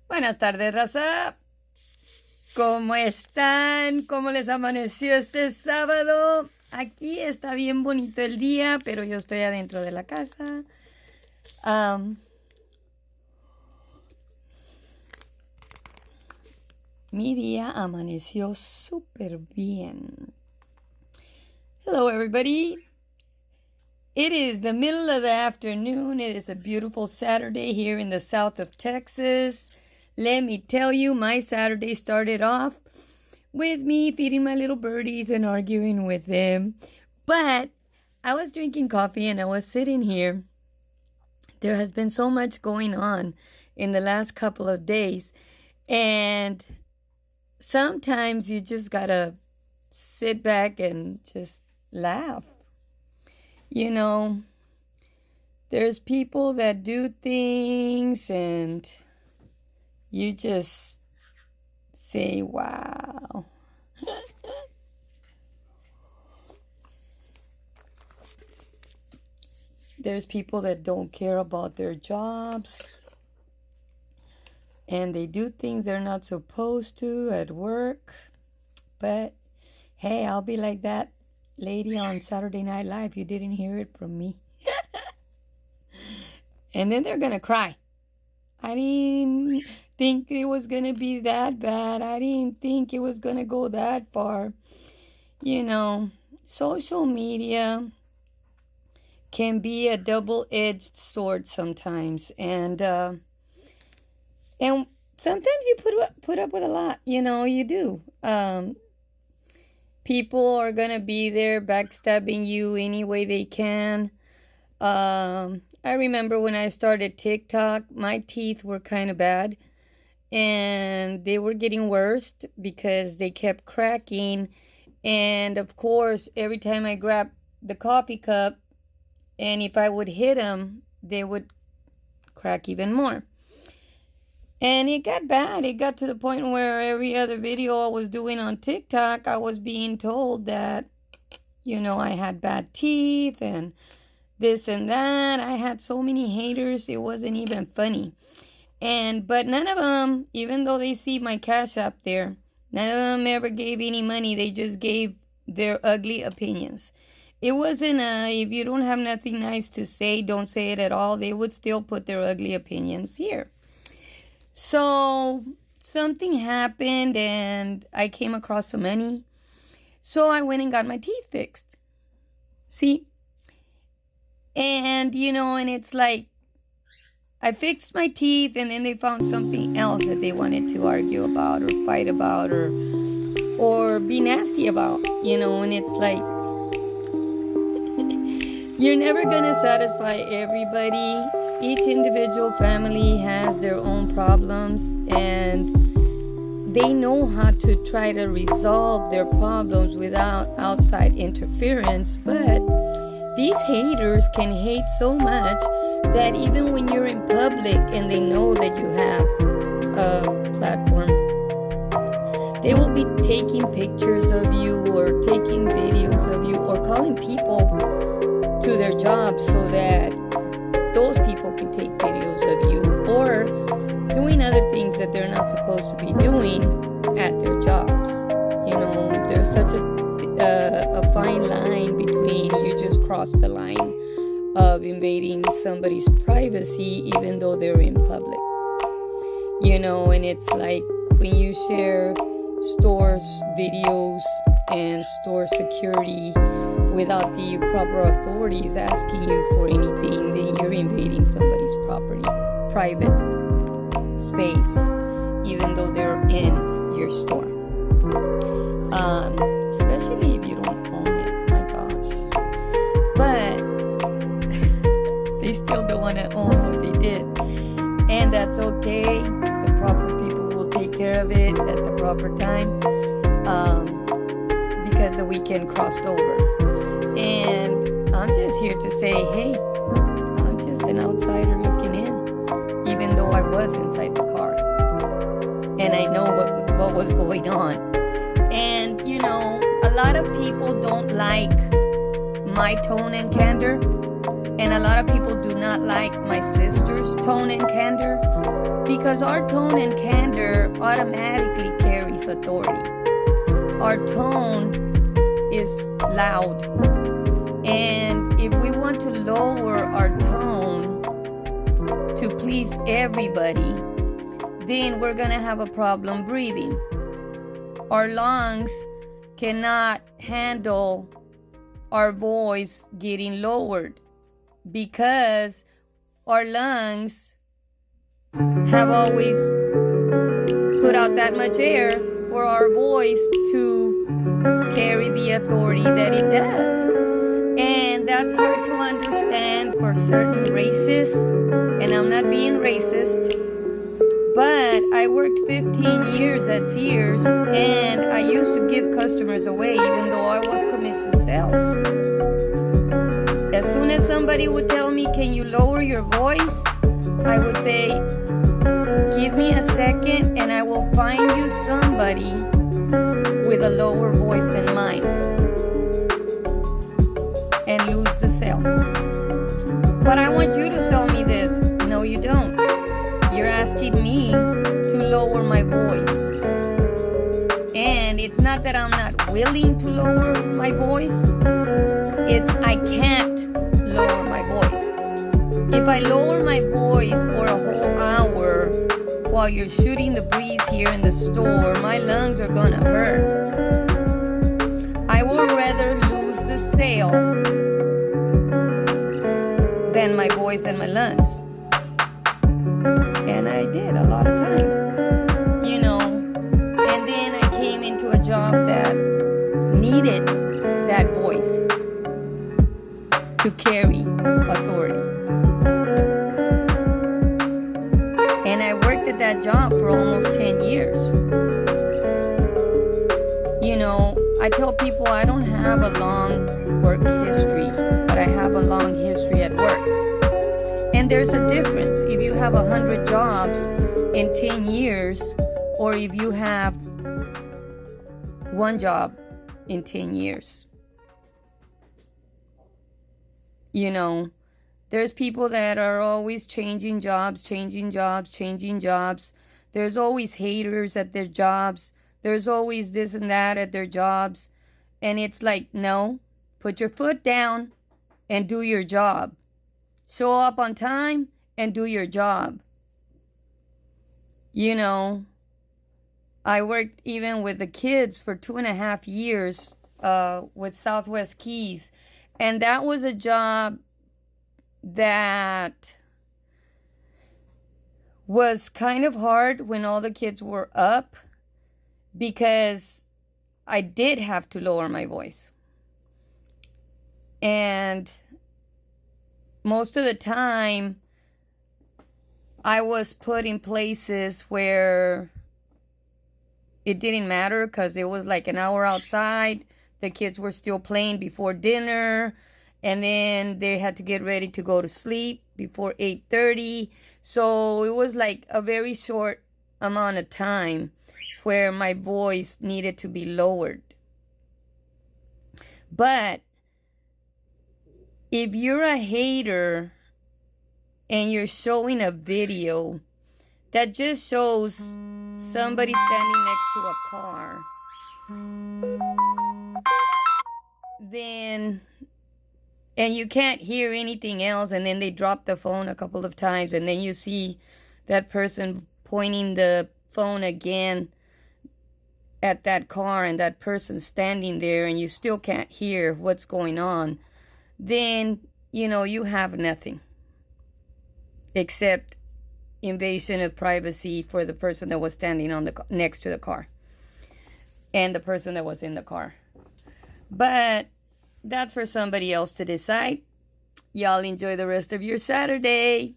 Buenas tardes, raza. ¿Cómo están? ¿Cómo les amaneció este sábado? Aquí está bien bonito el día, pero yo estoy adentro de la casa. Mi día amaneció súper bien. Hello, everybody. It is the middle of the afternoon. It is a beautiful Saturday here in the south of Texas. Let me tell you, my Saturday started off with me feeding my little birdies and arguing with them. But I was drinking coffee and I was sitting here. There has been so much going on in the last couple of days. And sometimes you just gotta sit back and just laugh. You know, there's people that do things and you just say, wow. There's people that don't care about their jobs and they do things they're not supposed to at work. But hey, I'll be like that lady on Saturday Night Live. You didn't hear it from me. And then they're gonna cry. I didn't think it was gonna be that bad. I didn't think it was gonna go that far. You know, social media can be a double-edged sword sometimes, and sometimes you put up with a lot. You know, you do. People are gonna be there backstabbing you any way they can. I remember when I started TikTok, my teeth were kind of bad. And they were getting worse because they kept cracking. And of course, every time I grabbed the coffee cup, and if I would hit them, they would crack even more. And it got bad. It got to the point where every other video I was doing on TikTok, I was being told that, you know, I had bad teeth and this and that. I had so many haters, it wasn't even funny. But none of them, even though they see my cash up there, none of them ever gave any money. They just gave their ugly opinions. It wasn't if you don't have nothing nice to say, don't say it at all. They would still put their ugly opinions here. So something happened and I came across some money. So I went and got my teeth fixed. See? And, you know, and it's like, I fixed my teeth and then they found something else that they wanted to argue about or fight about or be nasty about, you know, and it's like, you're never gonna satisfy everybody. Each individual family has their own problems and they know how to try to resolve their problems without outside interference. But these haters can hate so much that even when you're in public and they know that you have a platform, they will be taking pictures of you or taking videos of you or calling people to their jobs so that those people can take videos of you or doing other things that they're not supposed to be doing at their jobs. You know, there's such a fine line between you just cross the line of invading somebody's privacy even though they're in public. You know, and it's like when you share stores videos and store security without the proper authorities asking you for anything, then you're invading somebody's property, private space, even though they're in your store. Especially if you don't own it, my gosh. But they still don't want to own what they did. And that's okay. The proper people will take care of it at the proper time. Because the weekend crossed over. And I'm just here to say, hey, I'm just an outsider looking in, even though I was inside the car. And I know what was going on. And, you know, a lot of people don't like my tone and candor. And a lot of people do not like my sister's tone and candor. Because our tone and candor automatically carries authority. Our tone is loud. And if we want to lower our tone to please everybody, then we're going to have a problem breathing. Our lungs cannot handle our voice getting lowered because our lungs have always put out that much air for our voice to carry the authority that it does. And that's hard to understand for certain races, and I'm not being racist, but I worked 15 years at Sears, and I used to give customers away even though I was commission sales. As soon as somebody would tell me, can you lower your voice? I would say, give me a second and I will find you somebody with a lower voice than mine, and lose the sale. But I want you to sell me this. No, you don't. You're asking me to lower my voice. And it's not that I'm not willing to lower my voice. It's I can't lower my voice. If I lower my voice for a whole hour while you're shooting the breeze here in the store, my lungs are gonna hurt. I would rather lose the sale than my voice and my lungs. And I did a lot of times, you know. And then I came into a job that needed that voice to carry authority. And I worked at that job for almost 10 years. You know, I tell people I don't have a long work history, but I have a long history at work. And there's a difference if you have 100 jobs in 10 years or if you have one job in 10 years. You know, there's people that are always changing jobs. There's always haters at their jobs. There's always this and that at their jobs. And it's like, no, put your foot down and do your job. Show up on time and do your job. You know, I worked even with the kids for 2.5 years with Southwest Keys. And that was a job that was kind of hard when all the kids were up because I did have to lower my voice. And most of the time, I was put in places where it didn't matter because it was like an hour outside. The kids were still playing before dinner, and then they had to get ready to go to sleep before 8:30. So it was like a very short amount of time where my voice needed to be lowered. But if you're a hater and you're showing a video that just shows somebody standing next to a car, then, and you can't hear anything else, and then they drop the phone a couple of times, and then you see that person pointing the phone again at that car, and that person standing there, and you still can't hear what's going on, then, you know, you have nothing except invasion of privacy for the person that was standing on the next to the car and the person that was in the car. But that's for somebody else to decide. Y'all enjoy the rest of your Saturday.